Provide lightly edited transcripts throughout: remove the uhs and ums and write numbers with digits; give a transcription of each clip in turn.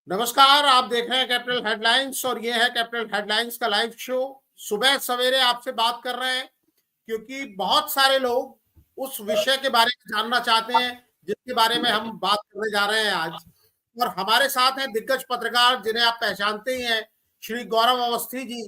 नमस्कार। आप देख रहे हैं कैपिटल हेडलाइंस और ये है कैपिटल हेडलाइंस का लाइव शो। सुबह सवेरे आपसे बात कर रहे हैं क्योंकि बहुत सारे लोग उस विषय के बारे में जानना चाहते हैं जिसके बारे में हम बात करने जा रहे हैं आज। और हमारे साथ हैं दिग्गज पत्रकार जिन्हें आप पहचानते ही हैं, श्री गौरव अवस्थी जी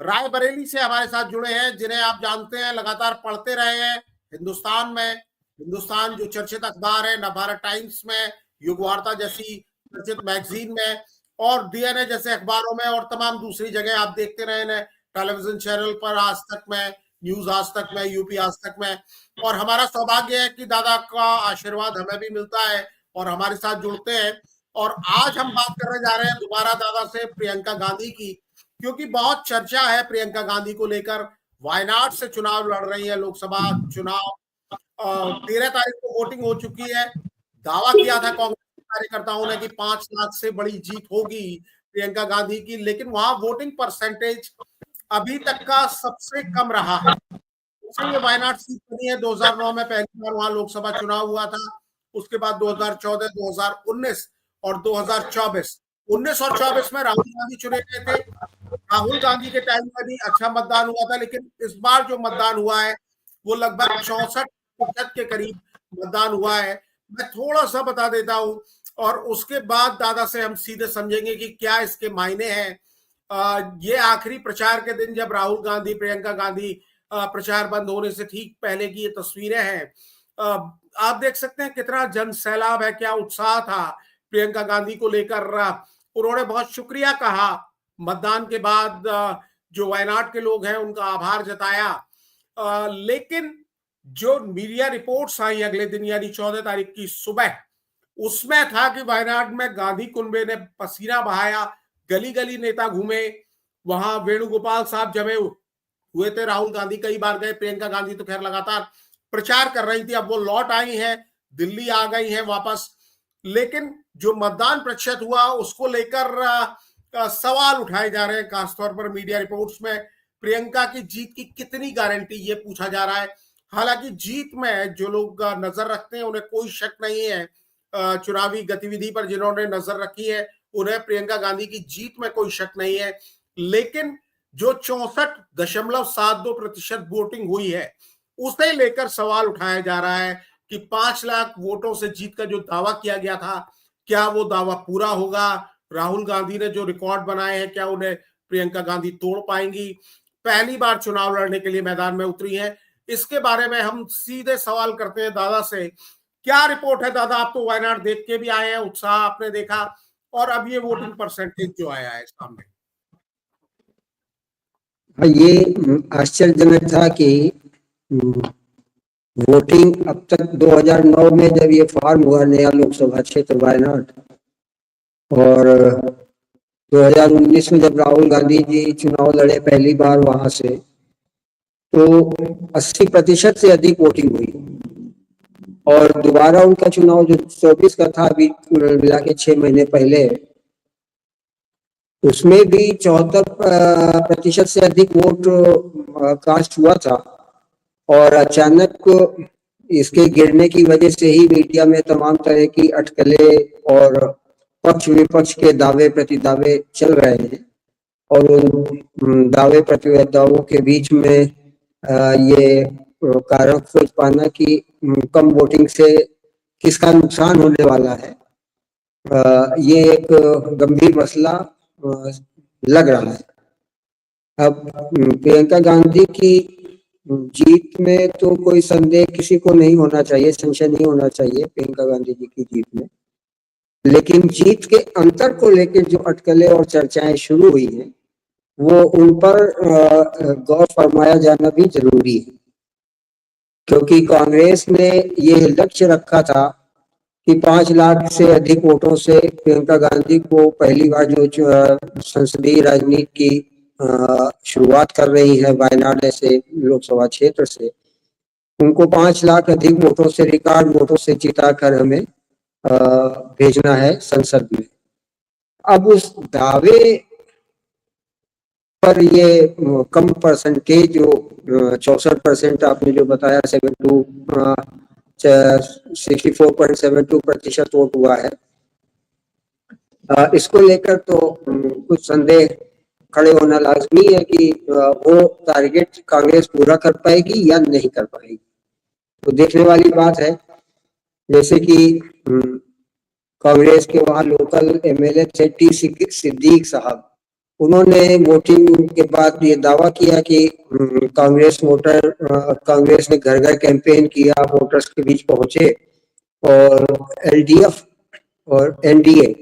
रायबरेली से हमारे साथ जुड़े हैं, जिन्हें आप जानते हैं, लगातार पढ़ते रहे हैं हिंदुस्तान में। हिंदुस्तान जो चर्चित अखबार है, नवभारत टाइम्स में, युग वार्ता जैसी चर्चित मैगजीन में और डीएनए जैसे अखबारों में और तमाम दूसरी जगह आप देखते रहे हैं, टेलीविजन चैनल पर, आज तक में, न्यूज आज तक में, यूपी आज तक में। और हमारा सौभाग्य है कि दादा का आशीर्वाद हमें भी मिलता है और हमारे साथ जुड़ते हैं। और आज हम बात करने जा रहे हैं दोबारा दादा से प्रियंका गांधी की, क्योंकि बहुत चर्चा है प्रियंका गांधी को लेकर। वायनाड से चुनाव लड़ रही है, लोकसभा चुनाव 13 तारीख को वोटिंग हो चुकी है। दावा किया था कांग्रेस कार्यकर्ताओं ने कि 5 लाख से बड़ी जीत होगी प्रियंका गांधी की, लेकिन वहां वोटिंग परसेंटेज अभी तक का सबसे कम रहा है। ये वायनाड सीट बनी है। 2009 में पहली बार वहां लोकसभा चुनाव हुआ था, उसके बाद 2014, 2019 और 2024। 19 और 24 में राहुल गांधी चुने गए थे। राहुल गांधी के टाइम में भी अच्छा मतदान हुआ था, लेकिन इस बार जो मतदान हुआ है वो लगभग 64% के करीब मतदान हुआ है। मैं थोड़ा सा बता देता हूं और उसके बाद दादा से हम सीधे समझेंगे कि क्या इसके मायने हैं। ये आखिरी प्रचार के दिन जब राहुल गांधी, प्रियंका गांधी प्रचार बंद होने से ठीक पहले की ये तस्वीरें हैं। आप देख सकते हैं कितना जन सैलाब है, क्या उत्साह था प्रियंका गांधी को लेकर। उन्होंने बहुत शुक्रिया कहा मतदान के बाद, जो वायनाड के लोग हैं उनका आभार जताया। लेकिन जो मीडिया रिपोर्ट्स आई अगले दिन यानी 14 तारीख की सुबह, उसमें था कि वायनाड में गांधी कुनबे ने पसीना बहाया, गली गली नेता घूमे, वहां वेणुगोपाल साहब जमे हुए थे। राहुल गांधी कई बार गए, प्रियंका गांधी तो खैर लगातार प्रचार कर रही थी। अब वो लौट आई हैं, दिल्ली आ गई हैं वापस। लेकिन जो मतदान प्रतिशत हुआ उसको लेकर सवाल उठाए जा रहे हैं, खासतौर पर मीडिया रिपोर्ट्स में। प्रियंका की जीत की कितनी गारंटी, ये पूछा जा रहा है। हालांकि जीत में जो लोग नजर रखते हैं उन्हें कोई शक नहीं है, चुनावी गतिविधि पर जिन्होंने नजर रखी है उन्हें प्रियंका गांधी की जीत में कोई शक नहीं है। लेकिन जो 64.72% वोटिंग हुई है उसे लेकर सवाल उठाया जा रहा है कि 5 लाख वोटों से जीत का जो दावा किया गया था, क्या वो दावा पूरा होगा? राहुल गांधी ने जो रिकॉर्ड बनाए हैं, क्या उन्हें प्रियंका गांधी तोड़ पाएंगी? पहली बार चुनाव लड़ने के लिए मैदान में उतरी है। इसके बारे में हम सीधे सवाल करते हैं दादा से। क्या रिपोर्ट है दादा? आप तो वायनाड देख के भी आए हैं, उत्साह आपने देखा, और अब ये वोटिंग परसेंटेज जो आया है सामने। ये आश्चर्यजनक था कि वोटिंग अब तक 2009 में जब ये फॉर्म हुआ नया लोकसभा क्षेत्र वायनाड, और 2019 में जब राहुल गांधी जी चुनाव लड़े पहली बार वहां से, तो 80% से अधिक वोटिंग हुई। और दोबारा उनका चुनाव जो 24 का था, अभी मिला के 6 महीने पहले, उसमें भी 74% से अधिक वोट कास्ट हुआ था। और अचानक इसके गिरने की वजह से ही मीडिया में तमाम तरह की अटकलें और पक्ष विपक्ष के दावे प्रतिदावे चल रहे हैं। और उन दावे प्रतिदावों के बीच में ये कारण खोज पाना कि कम वोटिंग से किसका नुकसान होने वाला है, ये एक गंभीर मसला लग रहा है। अब प्रियंका गांधी की जीत में तो कोई संदेह किसी को नहीं होना चाहिए, संशय नहीं होना चाहिए प्रियंका गांधी जी की जीत में। लेकिन जीत के अंतर को लेकर जो अटकलें और चर्चाएं शुरू हुई हैं, वो उन पर गौर फरमाया जाना भी जरूरी है। क्योंकि कांग्रेस ने ये लक्ष्य रखा था कि 5 लाख से अधिक वोटों से प्रियंका गांधी को पहली बार जो संसदीय राजनीति की शुरुआत कर रही है वायनाड ऐसे लोकसभा क्षेत्र से, उनको 5 लाख अधिक वोटों से, रिकॉर्ड वोटों से जिताकर हमें भेजना है संसद में। अब उस दावे पर ये कम परसेंटेज, जो 64% आपने जो बताया, 64.72% वोट हुआ है, इसको लेकर तो कुछ संदेह खड़े होना लाजमी है कि वो टारगेट कांग्रेस पूरा कर पाएगी या नहीं कर पाएगी। तो देखने वाली बात है। जैसे कि कांग्रेस के वहाँ लोकल एमएलए थे टी सिद्दीक साहब, उन्होंने वोटिंग के बाद ये दावा किया कि कांग्रेस ने घर घर कैंपेन किया, वोटर्स के बीच पहुंचे और एलडीएफ और एनडीए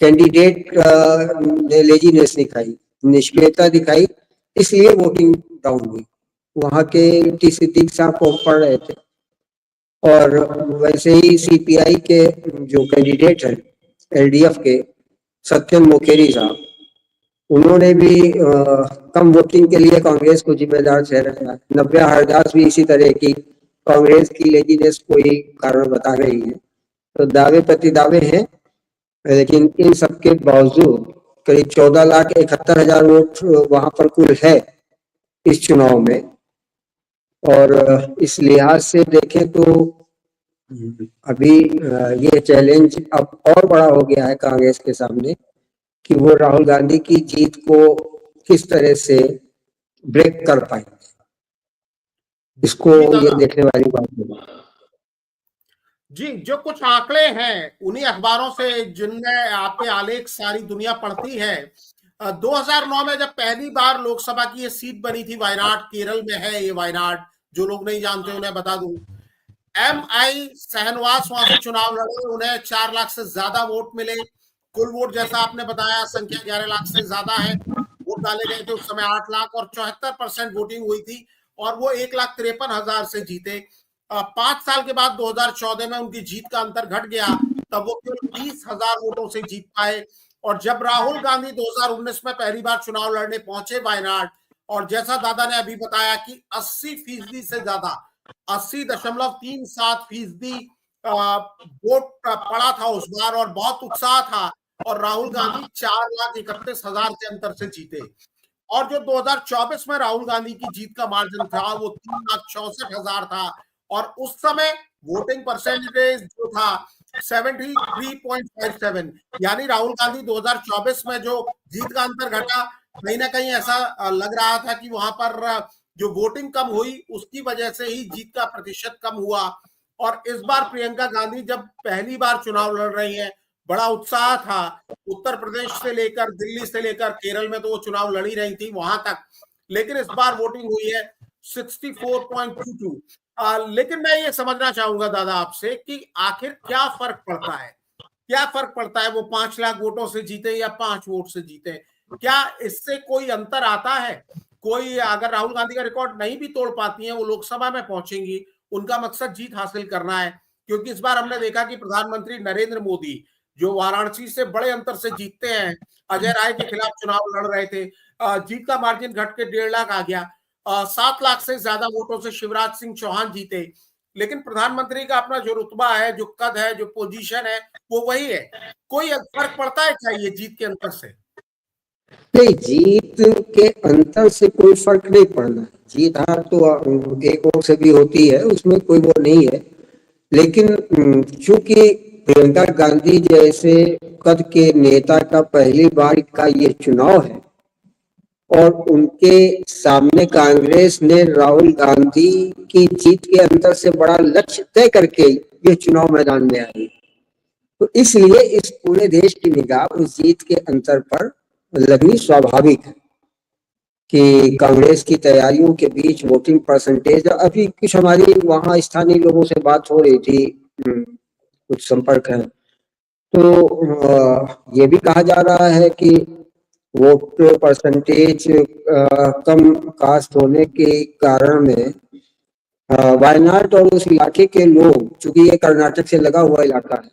कैंडिडेट ने लेजीनेस दिखाई, निष्क्रियता दिखाई, इसलिए वोटिंग डाउन हुई। वहां के टी सिद्दीक साहब फॉर्म पढ़ रहे थे और वैसे ही सीपीआई के जो कैंडिडेट हैं एलडीएफ के सत्यन मोकेरी साहब, उन्होंने भी कम वोटिंग के लिए कांग्रेस को जिम्मेदार ठहराया। नव्या हरदास भी इसी तरह की कांग्रेस की लेजीनेस को ही कारण बता रही है। तो दावे प्रति दावे हैं, लेकिन इन सबके बावजूद करीब 14,71,000 वोट वहां पर कुल है इस चुनाव में। और इस लिहाज से देखें तो अभी ये चैलेंज अब और बड़ा हो गया है कांग्रेस के सामने कि वो राहुल गांधी की जीत को किस तरह से ब्रेक कर पाएंगे। इसको ये देखने वाली बात है। जी, जो कुछ आंकड़े हैं उन्हीं अखबारों से जिनमें आपके आलेख सारी दुनिया पढ़ती है। 2009 में जब पहली बार लोकसभा की ये सीट बनी थी, वायनाड केरल में है ये वायनाड, जो लोग नहीं जानते उन्हें बता दूं। एमआई सहनवास वहां से चुनाव लड़े, उन्हें 4 लाख से ज्यादा वोट मिले। कुल वोट जैसा आपने बताया संख्या 11 लाख से ज्यादा है। वोट डाले गए थे उस समय 8 लाख और 74% वोटिंग हुई थी और वो 1,53,000 से जीते। 5 साल के बाद 2014 में उनकी जीत का अंतर घट गया, तब वो केवल 20,000 वोटों से जीत पाए। और जब राहुल गांधी 2019 में पहली बार चुनाव लड़ने पहुंचे वायनाड, और जैसा दादा ने अभी बताया कि 80% से ज्यादा 80.37% वोट पड़ा था उस बार और बहुत उत्साह था, और राहुल गांधी 4,31,000 के अंतर से जीते। और जो 2024 में राहुल गांधी की जीत का मार्जिन था वो 3,64,000 था और उस समय वोटिंग परसेंटेज जो था 73.57, यानी राहुल गांधी 2024 में जो जीत का अंतर घटा, कहीं ना कहीं ऐसा लग रहा था कि वहां पर जो वोटिंग कम हुई उसकी वजह से ही जीत का प्रतिशत कम हुआ। और इस बार प्रियंका गांधी जब पहली बार चुनाव लड़ रही हैं, बड़ा उत्साह था। उत्तर प्रदेश से लेकर दिल्ली से लेकर केरल में तो वो चुनाव लड़ी रही थी वहां तक, लेकिन इस बार वोटिंग हुई है 64.22। लेकिन मैं ये समझना चाहूंगा दादा आपसे कि आखिर क्या फर्क पड़ता है, क्या फर्क पड़ता है वो 5 लाख वोटों से जीते या 5 वोट से जीते? क्या इससे कोई अंतर आता है? कोई, अगर राहुल गांधी का रिकॉर्ड नहीं भी तोड़ पाती हैं, वो लोकसभा में पहुंचेंगी, उनका मकसद जीत हासिल करना है। क्योंकि इस बार हमने देखा कि प्रधानमंत्री नरेंद्र मोदी जो वाराणसी से बड़े अंतर से जीतते हैं, अजय राय के खिलाफ चुनाव लड़ रहे थे, जीत का मार्जिन घट के 1.5 लाख आ गया। 7 लाख से ज्यादा वोटों से शिवराज सिंह चौहान जीते, लेकिन प्रधानमंत्री का अपना जो रुतबा है, जो कद है, जो पोजीशन है, वो वही है। कोई फर्क पड़ता है क्या ये जीत के अंतर से? नहीं, जीत के अंतर से कोई फर्क नहीं पड़ना। जीत हार तो एक और से भी होती है, उसमें कोई वो नहीं है। लेकिन चूंकि प्रियंका गांधी जैसे कद के नेता का पहली बार का ये चुनाव है और उनके सामने कांग्रेस ने राहुल गांधी की जीत के अंतर से बड़ा लक्ष्य तय करके ये चुनाव मैदान में आई, तो इसलिए इस पूरे देश की निगाह उस जीत के अंतर पर लगनी स्वाभाविक है कि कांग्रेस की तैयारियों के बीच वोटिंग परसेंटेज, अभी कुछ हमारी वहां स्थानीय लोगों से बात हो रही थी, कुछ संपर्क है, तो ये भी कहा जा रहा है कि वोट परसेंटेज कम कास्ट होने के कारण में वायनाड और उस इलाके के लोग, चूंकि ये कर्नाटक से लगा हुआ इलाका है,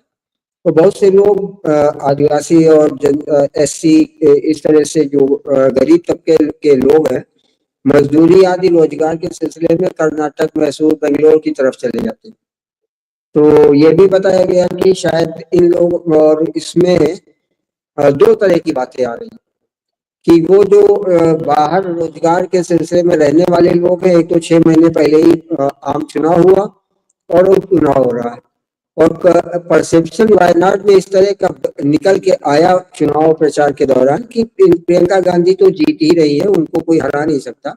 तो बहुत से लोग आदिवासी और एससी इस तरह से जो गरीब तबके के लोग हैं, मजदूरी आदि रोजगार के सिलसिले में कर्नाटक, मैसूर, बेंगलोर की तरफ चले जाते हैं। तो ये भी बताया गया कि शायद इन लोग, और इसमें 2 तरह की बातें आ रही हैं कि वो जो बाहर रोजगार के सिलसिले में रहने वाले लोग हैं, एक तो 6 महीने पहले ही आम चुनाव हुआ और अब चुनाव हो रहा है, और परसेप्शन वायनाड में इस तरह का निकल के आया चुनाव प्रचार के दौरान कि प्रियंका गांधी तो जीत ही रही है, उनको कोई हरा नहीं सकता।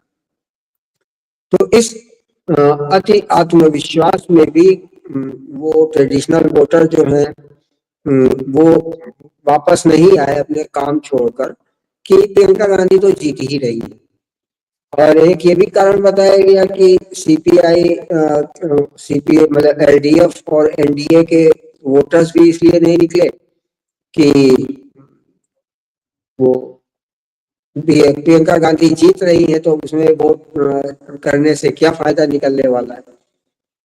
तो इस अति आत्मविश्वास में भी वो ट्रेडिशनल वोटर जो है वो वापस नहीं आए अपने काम छोड़कर कि प्रियंका गांधी तो जीत ही रही है। और एक ये भी कारण बताया गया कि सीपीआई मतलब एलडीएफ और एनडीए के वोटर्स भी इसलिए नहीं निकले कि वो प्रियंका गांधी जीत रही है तो उसमें वोट करने से क्या फायदा निकलने वाला है।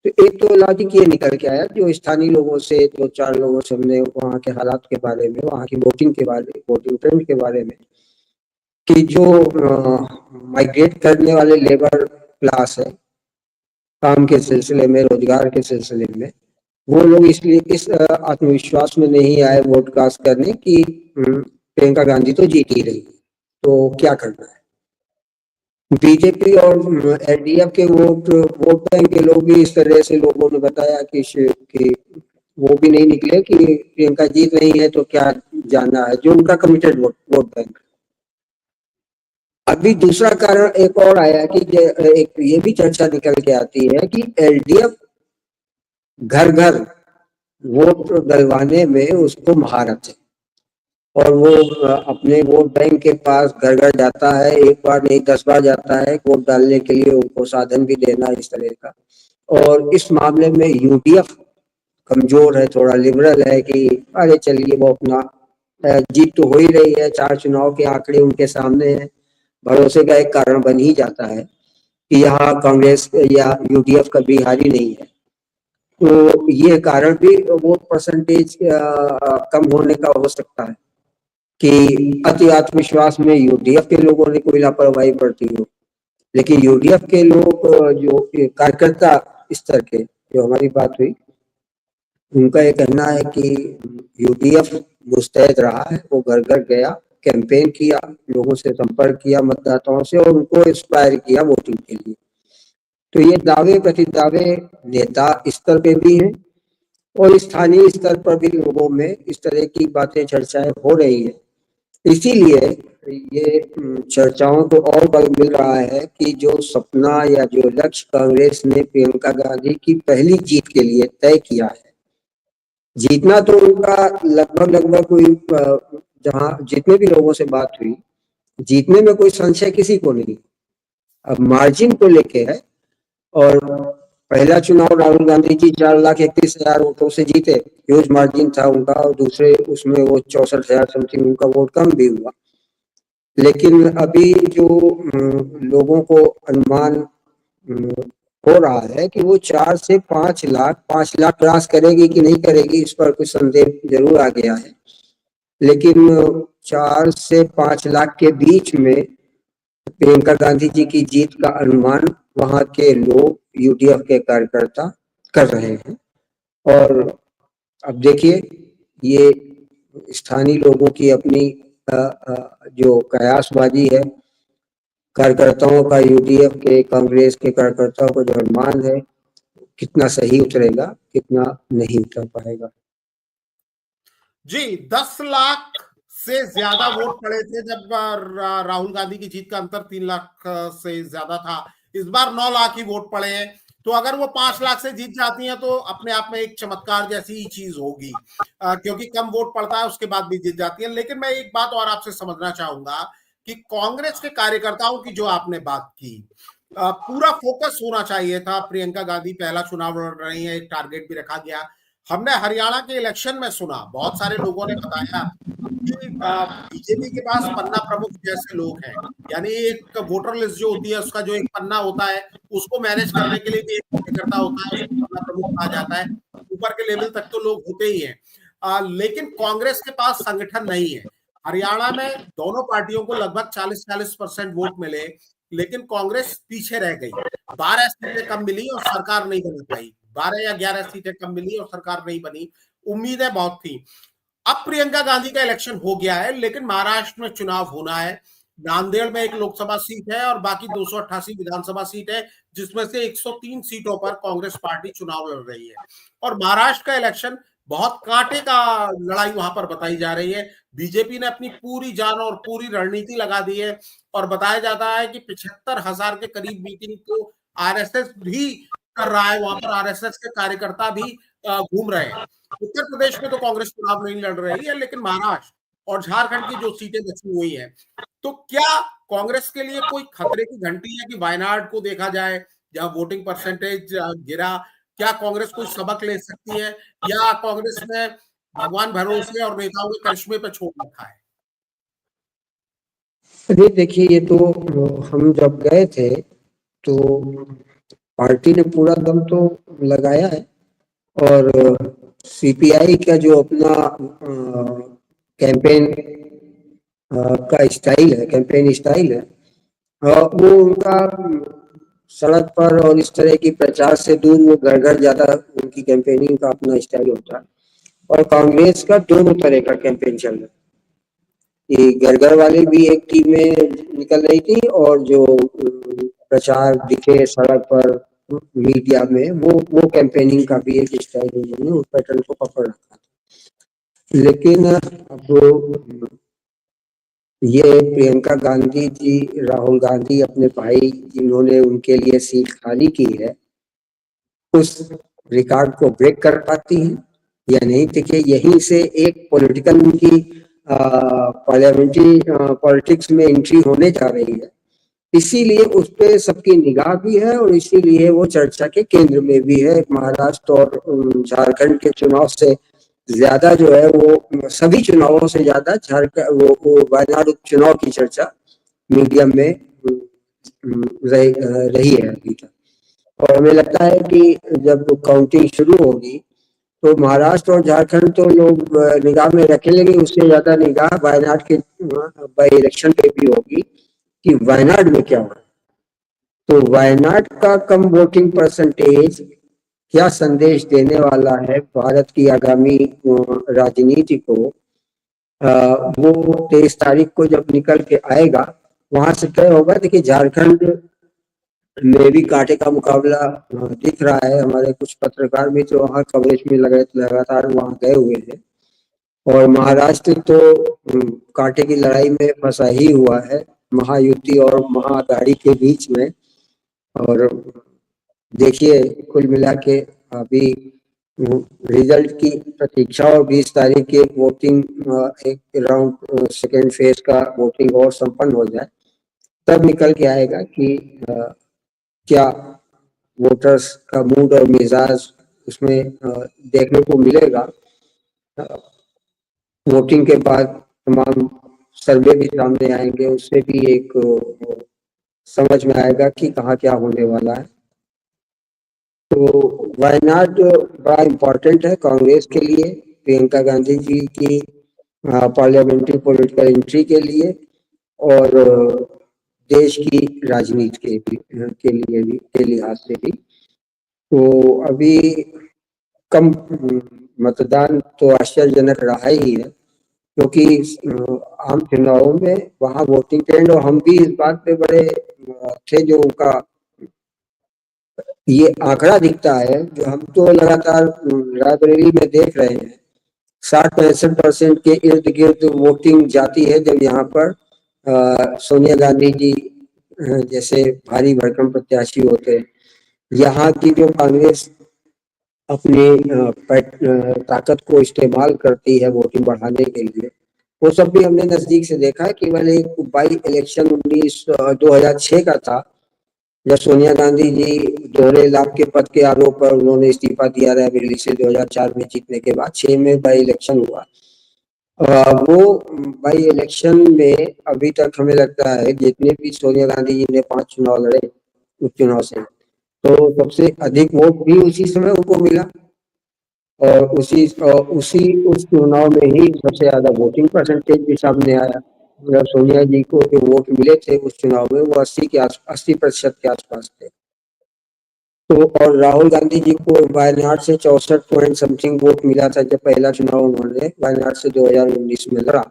तो एक तो लॉजिक ये निकल के आया, जो स्थानीय लोगों से, दो चार लोगों से हमने वहाँ के हालात के बारे में, वहाँ की वोटिंग के बारे में, वोटिंग ट्रेंड के बारे में, कि जो माइग्रेट करने वाले लेबर क्लास है काम के सिलसिले में, रोजगार के सिलसिले में, वो लोग इसलिए इस आत्मविश्वास में नहीं आए वोट कास्ट करने कि प्रियंका गांधी तो जीत ही रही, तो क्या करना है। बीजेपी और एलडीएफ के वोट बैंक के लोग भी इस तरह से लोगों ने बताया कि वो भी नहीं निकले कि प्रियंका जीत नहीं है तो क्या जानना है, जो उनका कमिटेड वोट बैंक। अभी दूसरा कारण एक और आया कि एक ये भी चर्चा निकल के आती है कि एलडीएफ घर घर वोट डलवाने में उसको महारत है और वो अपने वोट बैंक के पास घर घर जाता है, एक बार नहीं 10 बार जाता है वोट डालने के लिए, उनको साधन भी देना इस तरह का। और इस मामले में यूडीएफ कमजोर है, थोड़ा लिबरल है कि अरे चलिए वो अपना जीत तो हो ही रही है, 4 चुनाव के आंकड़े उनके सामने हैं, भरोसे का एक कारण बन ही जाता है कि यहाँ कांग्रेस या यूडीएफ कभी हारी नहीं है। तो ये कारण भी वोट परसेंटेज कम होने का हो सकता है कि अति आत्मविश्वास में यूडीएफ के लोगों ने कोई लापरवाही बरती हो। लेकिन यूडीएफ के लोग जो कार्यकर्ता स्तर के जो हमारी बात हुई, उनका ये कहना है कि यूडीएफ मुस्तैद रहा है, वो घर घर गया, कैंपेन किया, लोगों से संपर्क किया, मतदाताओं से, और उनको इंस्पायर किया वोटिंग के लिए। तो ये दावे प्रतिदावे नेता स्तर पे भी हैं और स्थानीय स्तर पर भी लोगों में इस तरह की बातें चर्चाएं हो रही है। इसीलिए ये चर्चाओं को और बल मिल रहा है कि जो सपना या जो लक्ष्य कांग्रेस ने प्रियंका गांधी की पहली जीत के लिए तय किया है, जीतना तो उनका लगभग कोई जहां जितने भी लोगों से बात हुई, जीतने में कोई संशय किसी को नहीं। अब मार्जिन को लेके है, और पहला चुनाव राहुल गांधी जी 4,31,000 वोटों से जीते, ह्यूज मार्जिन था उनका, और दूसरे उसमें वो 64,000 समथिंग उनका वोट कम भी हुआ। लेकिन अभी जो लोगों को अनुमान हो रहा है कि वो 4 से 5 लाख क्रॉस करेगी कि नहीं करेगी, इस पर कुछ संदेह जरूर आ गया है। लेकिन 4 से 5 लाख के बीच में प्रियंका गांधी जी की जीत का अनुमान वहां के लोग, यूडीएफ के कार्यकर्ता कर रहे हैं। और अब देखिए, ये स्थानीय लोगों की अपनी जो कयासबाजी है, कार्यकर्ताओं का, यूडीएफ के, कांग्रेस के कार्यकर्ताओं का जो अनुमान है, कितना सही उतरेगा, कितना नहीं उतर पाएगा। जी, 10 लाख से ज्यादा वोट पड़े थे जब राहुल गांधी की जीत का अंतर 3 लाख से ज्यादा था। इस बार 9 लाख ही वोट पड़े हैं, तो अगर वो 5 लाख से जीत जाती हैं तो अपने आप में एक चमत्कार जैसी ही चीज होगी, क्योंकि कम वोट पड़ता है उसके बाद भी जीत जाती है। लेकिन मैं एक बात और आपसे समझना चाहूंगा कि कांग्रेस के कार्यकर्ताओं की जो आपने बात की, पूरा फोकस होना चाहिए था, प्रियंका गांधी पहला चुनाव लड़ रही है, एक टारगेट भी रखा गया। हमने हरियाणा के इलेक्शन में सुना, बहुत सारे लोगों ने बताया कि बीजेपी के पास पन्ना प्रमुख जैसे लोग हैं, यानी एक वोटर लिस्ट जो होती है उसका जो एक पन्ना होता है, उसको मैनेज करने के लिए भी एक कार्यकर्ता होता है, उसको पन्ना प्रमुख कहा जाता है। ऊपर के लेवल तक तो लोग होते ही हैं, लेकिन कांग्रेस के पास संगठन नहीं है। हरियाणा में दोनों पार्टियों को लगभग 40% वोट मिले, लेकिन कांग्रेस पीछे रह गई। 12 सीटें कम मिली और सरकार नहीं बन पाई, 12 या 11 सीटें कम मिली और सरकार नहीं बनी। उम्मीदें बहुत थी। अब प्रियंका गांधी का इलेक्शन हो गया है, लेकिन महाराष्ट्र में चुनाव होना है। नांदेड़ में एक लोकसभा सीट है और बाकी 288 विधानसभा सीट है, जिसमें से 103 सीटों पर कांग्रेस पार्टी चुनाव लड़ रही है। और महाराष्ट्र का इलेक्शन बहुत कांटे का लड़ाई वहां पर बताई जा रही है। बीजेपी ने अपनी पूरी जान और पूरी रणनीति लगा दी है और बताया जाता है कि 75,000 के करीब मीटिंग को आरएसएस भी कर रहा है, वहां पर आरएसएस के कार्यकर्ता भी घूम रहे हैं। उत्तर प्रदेश में तो कांग्रेस चुनाव नहीं लड़ रही है, लेकिन महाराष्ट्र और झारखंड की जो सीटें बची हुई हैं, तो क्या कांग्रेस के लिए कोई खतरे की घंटी है कि वायनाड को देखा जाए, जहां वोटिंग परसेंटेज गिरा, क्या कांग्रेस कोई सबक ले सकती है, या कांग्रेस ने भगवान भरोसे और नेताओं के करिश्मे पे छोड़ रखा है? अरे देखिए, ये तो हम जब गए थे तो पार्टी ने पूरा दम तो लगाया है, और सीपीआई का जो अपना कैंपेन का स्टाइल है, कैंपेन स्टाइल है, वो उनका सड़क पर और इस तरह की प्रचार से दूर वो घर घर ज्यादा उनकी कैंपेनिंग का अपना स्टाइल होता है। और कांग्रेस का दोनों तरह का कैंपेन चल रहा है, ये घर घर वाले भी एक टीम में निकल रही थी, और जो प्रचार दिखे सड़क पर मीडिया में, वो कैंपेनिंग का भी एक स्टाइल उन्होंने उस पैटर्न को पकड़ रखा था। लेकिन अब ये प्रियंका गांधी जी, राहुल गांधी अपने भाई जिन्होंने उनके लिए सीट खाली की है, उस रिकॉर्ड को ब्रेक कर पाती हैं या नहीं। देखिए, यहीं से एक पॉलिटिकल उनकी पार्लियामेंट्री पॉलिटिक्स में एंट्री होने जा रही है, इसीलिए उस पे सबकी निगाह भी है और इसीलिए वो चर्चा के केंद्र में भी है। महाराष्ट्र और झारखंड के चुनाव से ज्यादा जो है, वो सभी चुनावों से ज्यादा झारखंड वो वायनाड उपचुनाव की चर्चा मीडिया में रही है अभी तक। और हमें लगता है कि जब काउंटिंग शुरू होगी तो महाराष्ट्र और झारखंड तो लोग निगाह में रखे, लेंगे उससे ज्यादा निगाह वायनाड के बाई इलेक्शन पे भी होगी कि वायनाड में क्या हो। तो वायनाड का कम वोटिंग परसेंटेज क्या संदेश देने वाला है भारत की आगामी राजनीति को, वो 23 तारीख को जब निकल के आएगा वहां से तय होगा। देखिए, झारखंड में भी कांटे का मुकाबला दिख रहा है। हमारे कुछ पत्रकार भी तो वहाँ कवरेज में लगातार वहाँ गए हुए हैं। और महाराष्ट्र तो कांटे की लड़ाई में फंसा ही हुआ है, महायुति और महाअघाड़ी के बीच में। और देखिए, कुल मिला के अभी रिजल्ट की प्रतीक्षा, और 20 तारीख की वोटिंग, एक राउंड सेकेंड फेज का वोटिंग और संपन्न हो जाए, तब निकल के आएगा कि क्या वोटर्स का मूड और मिजाज उसमें देखने को मिलेगा। वोटिंग के बाद तमाम सर्वे भी सामने आएंगे, उससे भी एक समझ में आएगा कि कहाँ क्या होने वाला है। तो वायनाड बड़ा इम्पोर्टेंट है कांग्रेस के लिए, प्रियंका गांधी जी की पार्लियामेंट्री पॉलिटिकल एंट्री के लिए, और देश की राजनीति के लिए भी, के लिहाज से भी। तो अभी कम मतदान तो आश्चर्यजनक रहा ही है, क्योंकि आम चुनावों में वहाँ वोटिंग ट्रेंड, और हम भी इस बात पे बड़े थे, जो उनका ये आंकड़ा दिखता है जो हम तो लगातार रायबरेली में देख रहे हैं, 60-65% के इर्द गिर्द वोटिंग जाती है जब यहाँ पर सोनिया गांधी जी जैसे भारी भरकम प्रत्याशी होते हैं। यहाँ की जो कांग्रेस अपनी ताकत को इस्तेमाल करती है वोटिंग बढ़ाने के लिए, वो सब भी हमने नजदीक से देखा है। केवल एक बाई इलेक्शन 2006 का था, जब सोनिया गांधी जी दोहरे लाभ के पद के आरोप पर उन्होंने इस्तीफा दिया रायबरेली से 2004 में जीतने के बाद। 6 में बाई इलेक्शन हुआ। वो बाई इलेक्शन में अभी तक हमें लगता है जितने भी सोनिया गांधी जी ने 5 चुनाव लड़े उपचुनाव से, तो सबसे अधिक वोट भी उसी समय उनको मिला, और उस चुनाव में ही सबसे ज्यादा वोटिंग परसेंटेज भी सामने आया। जब सोनिया जी को जो वोट मिले थे उस चुनाव में, वो 80% के आसपास थे। तो और राहुल गांधी जी को वायनाड से 64 पॉइंट समथिंग वोट मिला था जब पहला चुनाव उन्होंने वायनाड से 2019 में लड़ा।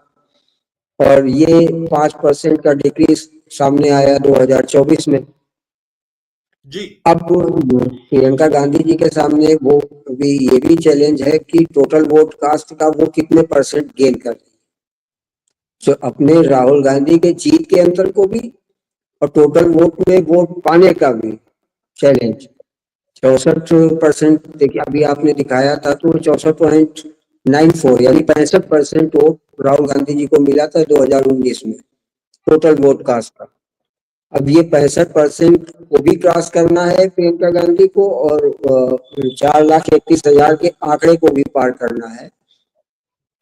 और ये 5% का डिक्रीज सामने आया 2024 में। जी अब प्रियंका गांधी जी के सामने वो भी ये भी चैलेंज है कि टोटल वोट कास्ट का वो कितने परसेंट गेन कर रही है। तो अपने राहुल गांधी के जीत के अंतर को भी और टोटल वोट में वोट पाने का भी चैलेंज 64%। देखिए अभी आपने दिखाया था तो 64.94 यानी 65% वोट राहुल गांधी जी को मिला था 2019 में टोटल वोट कास्ट का। अब ये 65% को भी क्रॉस करना है प्रियंका गांधी को और 4,31,000 के आंकड़े को भी पार करना है।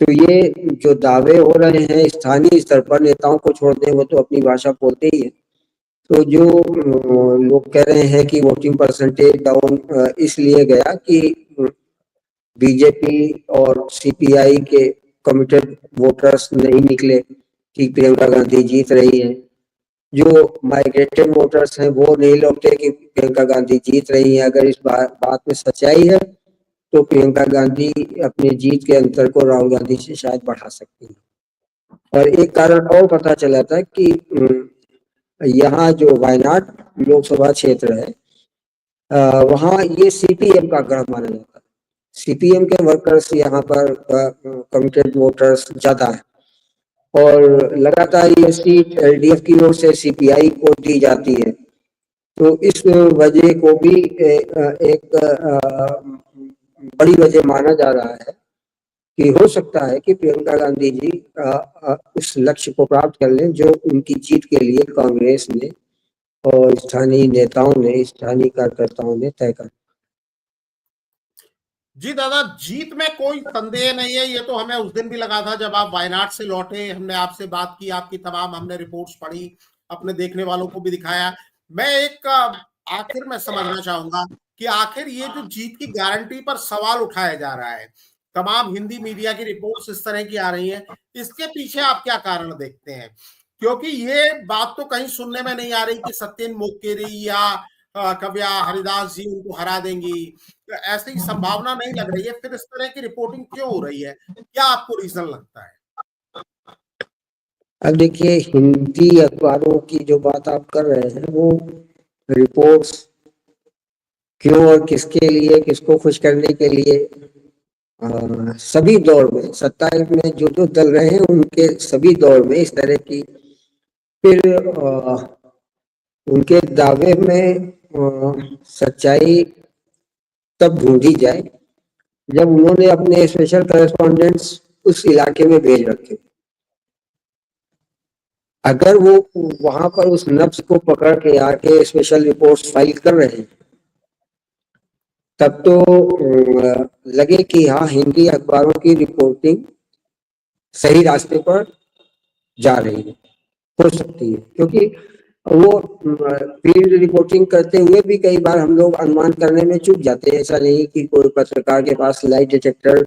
तो ये जो दावे हो रहे हैं स्थानीय स्तर पर, नेताओं को छोड़ दें वो तो अपनी भाषा बोलते ही है, तो जो लोग कह रहे हैं कि वोटिंग परसेंटेज डाउन इसलिए गया कि बीजेपी और सीपीआई के कमिटेड वोटर्स नहीं निकले कि प्रियंका गांधी जीत रही है। जो माइग्रेटेड वोटर्स हैं वो नहीं लौटे कि प्रियंका गांधी जीत रही है। अगर इस बात में सच्चाई है तो प्रियंका गांधी अपने जीत के अंतर को राहुल गांधी से शायद बढ़ा सकती है। और एक कारण और पता चला था कि यहाँ जो वायनाड लोकसभा क्षेत्र है वहाँ ये सीपीएम का गढ़ माना जाता है। सीपीएम के वर्कर्स यहाँ पर कमिटेड वोटर्स ज्यादा है और लगातार ये सीट एलडीएफ की ओर से सीपीआई को दी जाती है। तो इस वजह को भी एक बड़ी वजह माना जा रहा है कि हो सकता है कि प्रियंका गांधी जी उस लक्ष्य को प्राप्त कर लें जो उनकी जीत के लिए कांग्रेस ने और स्थानीय नेताओं ने, स्थानीय कार्यकर्ताओं ने तय कर। जी दादा, जीत में कोई संदेह नहीं है। ये तो हमें उस दिन भी लगा था जब आप वायनाड से लौटे, हमने आपसे बात की, आपकी तमाम हमने रिपोर्ट्स पढ़ी, अपने देखने वालों को भी दिखाया। मैं एक आखिर में समझना चाहूंगा कि आखिर ये जो जीत की गारंटी पर सवाल उठाया जा रहा है, तमाम हिंदी मीडिया की रिपोर्ट्स इस तरह की आ रही हैं, इसके पीछे आप क्या कारण देखते हैं? क्योंकि ये बात तो कहीं सुनने में नहीं आ रही कि सत्येंद्र मोक्केरी या कव्या हरिदास जी उनको हरा देंगी, ऐसी संभावना नहीं लग रही है। फिर इस तरह की रिपोर्टिंग क्यों हो रही है? क्या आपको रीजन लगता है? अब देखिए हिंदी अखबारों की जो बात आप कर रहे हैं वो रिपोर्ट्स क्यों और किसके लिए, किसको खुश करने के लिए, सभी दौर में सत्ता में जो जो दल रहे हैं उनके सभी दौर में इस तरह की फिर उनके दावे में सच्चाई तब ढूंढी जाए जब उन्होंने अपने स्पेशल करेस्पॉन्डेंट्स उस इलाके में भेज रखे। अगर वो वहां पर उस नब्ज को पकड़ के आके स्पेशल रिपोर्ट्स फाइल कर रहे हैं तब तो लगे कि हाँ हिंदी अखबारों की रिपोर्टिंग सही रास्ते पर जा रही है, हो सकती है। क्योंकि वो फील्ड रिपोर्टिंग करते हुए भी कई बार हम लोग अनुमान करने में चूक जाते हैं। ऐसा नहीं कि कोई पत्रकार के पास लाई डिटेक्टर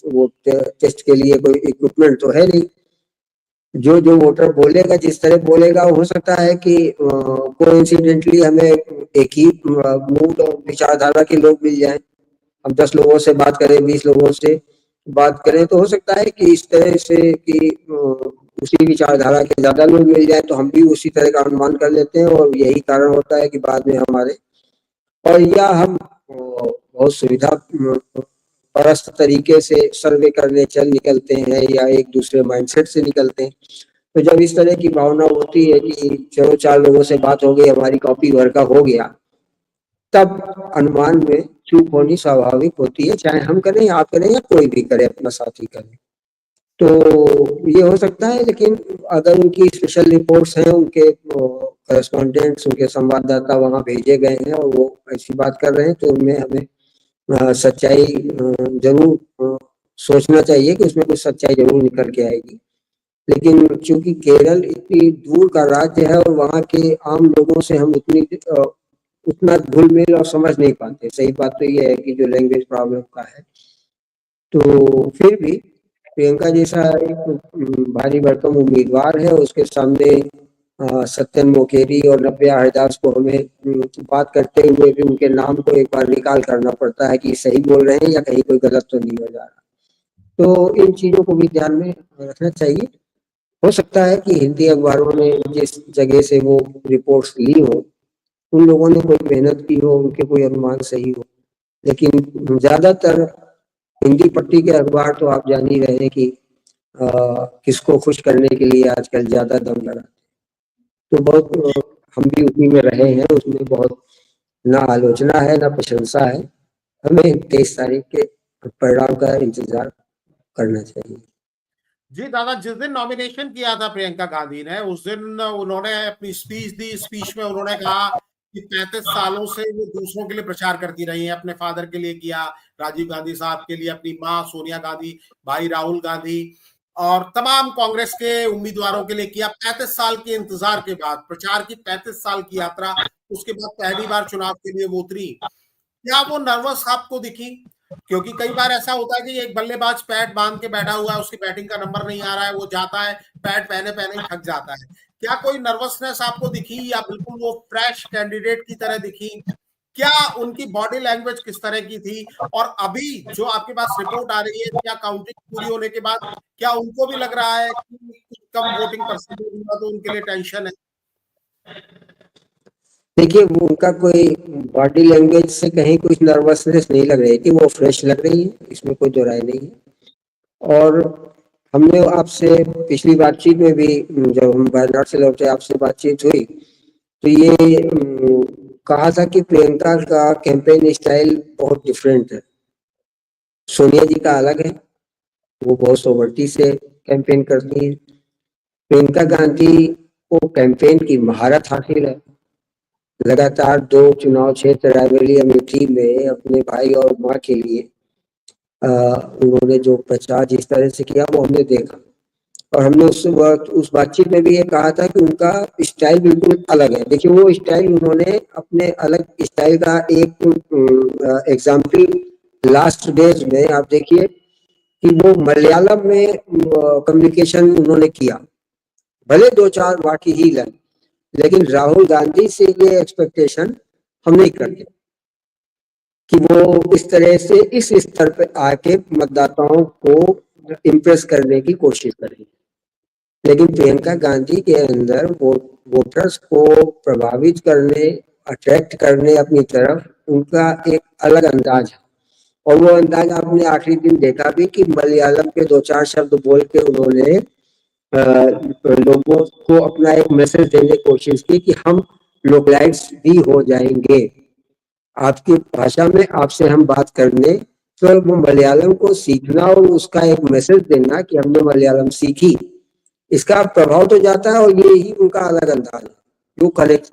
वो टेस्ट के लिए कोई इक्विपमेंट तो है नहीं। जो जो वोटर बोलेगा, जिस तरह बोलेगा, हो सकता है कि कोइंसिडेंटली हमें एक ही मूड और विचारधारा के लोग मिल जाएं। हम 10 लोगों से बात करें, 20 लोगों से बात करें तो हो सकता है कि इस तरह से कि उसी विचारधारा के ज्यादा लोग मिल जाए तो हम भी उसी तरह का अनुमान कर लेते हैं और यही कारण होता है कि बाद में हमारे और या हम बहुत सुविधा परस्त तरीके से सर्वे करने चल निकलते हैं या एक दूसरे माइंडसेट से निकलते हैं। तो जब इस तरह की भावना होती है कि चलो 4 लोगों से बात हो गई, हमारी कॉपी भर का हो गया, तब अनुमान में चूक होनी स्वाभाविक होती है, चाहे हम करें, आप करें या कोई भी करे, अपना साथी करे। तो ये हो सकता है। लेकिन अगर उनकी स्पेशल रिपोर्ट्स हैं, उनके करेस्पॉन्डेंट्स, उनके संवाददाता वहां भेजे गए हैं और वो ऐसी बात कर रहे हैं तो उनमें हमें सच्चाई जरूर सोचना चाहिए कि उसमें कुछ सच्चाई जरूर निकल के आएगी। लेकिन चूंकि केरल इतनी दूर का राज्य है और वहाँ के आम लोगों से हम उतना घुल मिल और समझ नहीं पाते। सही बात तो ये है कि जो लैंग्वेज प्रॉब्लम का है, तो फिर भी प्रियंका जैसा एक भारी भरकम उम्मीदवार है, उसके सामने सत्येंद्र मोकेरी और नव्या हरिदास को हमें बात करते हुए भी उनके नाम को एक बार निकाल करना पड़ता है कि सही बोल रहे हैं या कहीं कोई गलत तो नहीं हो जा रहा। तो इन चीजों को भी ध्यान में रखना चाहिए। हो सकता है कि हिंदी अखबारों ने जिस जगह से वो रिपोर्ट्स ली हो, उन लोगों ने कोई मेहनत की हो, उनके कोई अनुमान सही हो, लेकिन ज्यादातर हिंदी पट्टी के अखबार तो आप जान ही रहे हैं कि किसको खुश करने के लिए आजकल ज्यादा दम लगा, तो बहुत हम भी उसी में रहे हैं, उसमें बहुत ना आलोचना है ना प्रशंसा है। हमें 23 तारीख के परिणाम का इंतजार करना चाहिए। जी दादा, जिस दिन नॉमिनेशन किया था प्रियंका गांधी ने, उस दिन उन्होंने अपनी स्पीच दी। स्पीच में उन्होंने कहा कि 35 सालों से वो दूसरों के लिए प्रचार करती रही है। अपने फादर के लिए किया, राजीव गांधी साहब के लिए, अपनी माँ सोनिया गांधी, भाई राहुल गांधी और तमाम कांग्रेस के उम्मीदवारों के लिए किया। 35 साल के इंतजार के बाद, प्रचार की 35 साल की यात्रा, उसके बाद पहली बार चुनाव के लिए वो उतरी। क्या वो नर्वस आपको दिखी? क्योंकि कई बार ऐसा होता है कि एक बल्लेबाज पैड बांध के बैठा हुआ है, उसकी बैटिंग का नंबर नहीं आ रहा है, वो जाता है, पैड पहने पहने ही थक जाता है। क्या कोई नर्वसनेस आपको दिखी, या बिल्कुल वो फ्रेश कैंडिडेट की तरह दिखी? क्या उनकी बॉडी लैंग्वेज किस तरह की थी? और अभी जो आपके पास रिपोर्ट आ रही है, क्या काउंटिंग पूरी होने के बाद क्या उनको भी लग रहा है कि कुछ कम वोटिंग परसेंटेज हुआ, तो उनके लिए टेंशन है? देखिए, वो उनका कोई बॉडी लैंग्वेज से कहीं कुछ नर्वसनेस नहीं लग रही थी, वो फ्रेश लग रही है, इसमें कोई दो राय नहीं है। और हमने आपसे पिछली बातचीत में भी, जब हम वायनाड से लौटे आपसे बातचीत हुई, तो ये कहा था कि प्रियंका का कैंपेन स्टाइल बहुत डिफरेंट है। सोनिया जी का अलग है, वो बहुत सोबर्टी से कैंपेन करती है। प्रियंका गांधी को कैंपेन की महारत हासिल है। लगातार 2 चुनाव क्षेत्र रायबरेली अमेठी में अपने भाई और माँ के लिए उन्होंने जो प्रचार जिस तरह से किया वो हमने देखा। और हमने उस बातचीत में भी ये कहा था कि उनका स्टाइल बिल्कुल अलग है। देखिए, वो स्टाइल उन्होंने अपने अलग स्टाइल का एक एग्जाम्पल लास्ट डेज में आप देखिए कि वो मलयालम में कम्युनिकेशन उन्होंने किया। भले 2-4 वाक्य ही लगे, लेकिन राहुल गांधी से ये एक्सपेक्टेशन हम नहीं करते कि वो इस तरह से इस स्तर पे आके मतदाताओं को इम्प्रेस करने की कोशिश करें। लेकिन प्रियंका गांधी के अंदर वोटर्स को प्रभावित करने, अट्रैक्ट करने अपनी तरफ, उनका एक अलग अंदाज है। और वो अंदाज आपने आखिरी दिन देखा भी कि मलयालम के 2-4 शब्द बोल के उन्होंने लोगों को अपना एक मैसेज देने की कोशिश की कि हम लोकलाइट्स भी हो जाएंगे, आपकी भाषा में आपसे हम बात करने। तो वो मलयालम को सीखना और उसका एक मैसेज देना कि हमने मलयालम सीखी, इसका प्रभाव तो जाता है। और ये ही उनका अलग अंदाज है।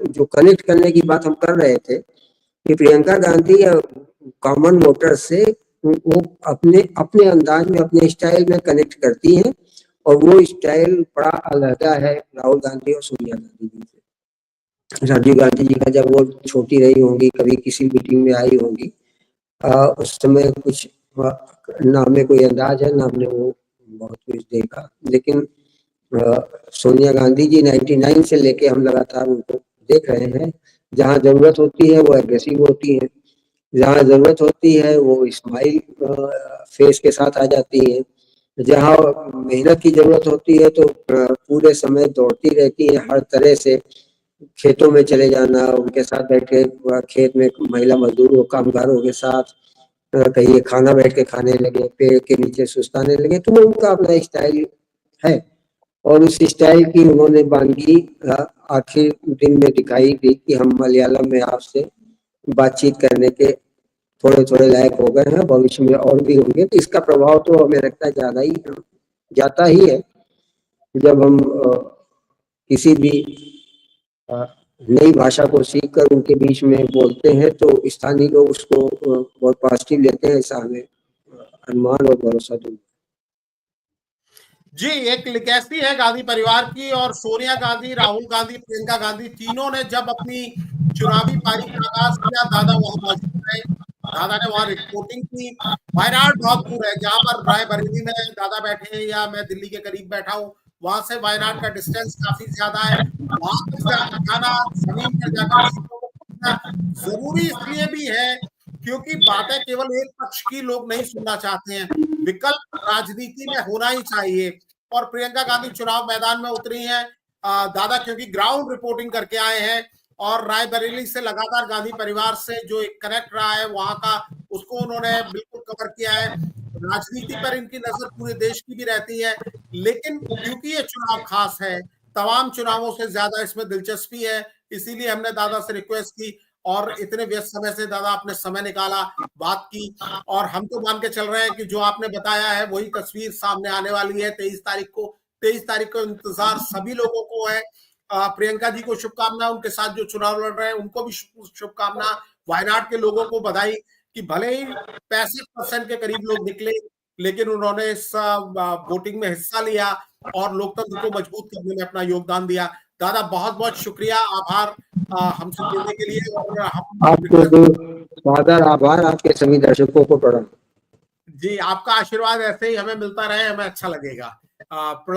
जो कनेक्ट करने की बात हम कर रहे थे कि प्रियंका गांधी कॉमन वोटर से वो अपने अपने अंदाज में, अपने स्टाइल में कनेक्ट करती हैं। और वो स्टाइल बड़ा अलग है राहुल गांधी और सोनिया गांधी जी से। राजीव गांधी जी का जब वो छोटी रही होंगी, कभी किसी मीटिंग में आई होंगी, उस समय कुछ ना हमें कोई अंदाज है, ना हमने वो बहुत कुछ देखा। लेकिन सोनिया गांधी जी 99 से लेके हम लगातार उनको देख रहे हैं। जहाँ जरूरत होती है वो एग्रेसिव होती है, जहाँ जरूरत होती है वो स्माइल फेस के साथ आ जाती है, जहाँ मेहनत की जरूरत होती है तो पूरे समय दौड़ती रहती है हर तरह से। खेतों में चले जाना, उनके साथ बैठ के खेत में महिला मजदूरों कामगारों के साथ कहीं खाना बैठ के खाने लगे, पेड़ के नीचे सुस्ताने लगे, तो वो उनका अपना स्टाइल है। और उस स्टाइल की उन्होंने बानगी आखिर दिन में दिखाई दी कि हम मलयालम में आपसे बातचीत करने के थोड़े थोड़े लायक हो गए हैं, भविष्य में और भी होंगे। तो इसका प्रभाव तो हमें लगता है ज्यादा ही जाता ही है। जब हम किसी भी नई भाषा को सीख कर उनके बीच में बोलते हैं तो स्थानीय लोग उसको बहुत पॉजिटिव लेते हैं, ऐसा हमें अनुमान और भरोसा दूंगा। जी, एक लिगेसी है गांधी परिवार की। और सोनिया गांधी, राहुल गांधी, प्रियंका गांधी, तीनों ने जब अपनी चुनावी पारी का आगाज किया, दादा वहां मौजूद रहे। दादा ने वहां रिपोर्टिंग की। वायनाड बहुत दूर है, जहां पर रायबरेली में दादा बैठे हैं या मैं दिल्ली के करीब बैठा हूं, वहां से वायनाड का डिस्टेंस काफी ज्यादा है। वहां तक जाना, जमीन पर जाकर चीजों को समझना जरूरी इसलिए भी है क्योंकि बातें केवल एक पक्ष की लोग नहीं सुनना चाहते हैं। विकल्प राजनीति में होना ही चाहिए। और प्रियंका गांधी चुनाव मैदान में उतरी हैं। दादा क्योंकि ग्राउंड रिपोर्टिंग करके आए हैं और रायबरेली से लगातार गांधी परिवार से जो एक कनेक्ट रहा है वहां का, उसको उन्होंने बिल्कुल कवर किया है। राजनीति पर इनकी नजर पूरे देश की भी रहती है, लेकिन क्योंकि ये चुनाव खास है, तमाम चुनावों से ज्यादा इसमें दिलचस्पी है, इसीलिए हमने दादा से रिक्वेस्ट की और इतने व्यस्त समय से दादा आपने समय निकाला, बात की। और हम तो मान के चल रहे हैं कि जो आपने बताया है वही तस्वीर सामने आने वाली है 23 तारीख को। 23 तारीख को इंतजार सभी लोगों को है। प्रियंका जी को शुभकामना, उनके साथ जो चुनाव लड़ रहे हैं उनको भी शुभकामना, वायनाड के लोगों को बधाई कि भले ही 65% के करीब लोग निकले, लेकिन उन्होंने इस वोटिंग में हिस्सा लिया और लोकतंत्र को मजबूत करने में अपना योगदान दिया। दादा बहुत बहुत शुक्रिया, आभार हमसे जुड़ने के लिए। और आपको बहुत आभार, आपके सभी दर्शकों को प्रणाम। जी, आपका आशीर्वाद ऐसे ही हमें मिलता रहे, हमें अच्छा लगेगा।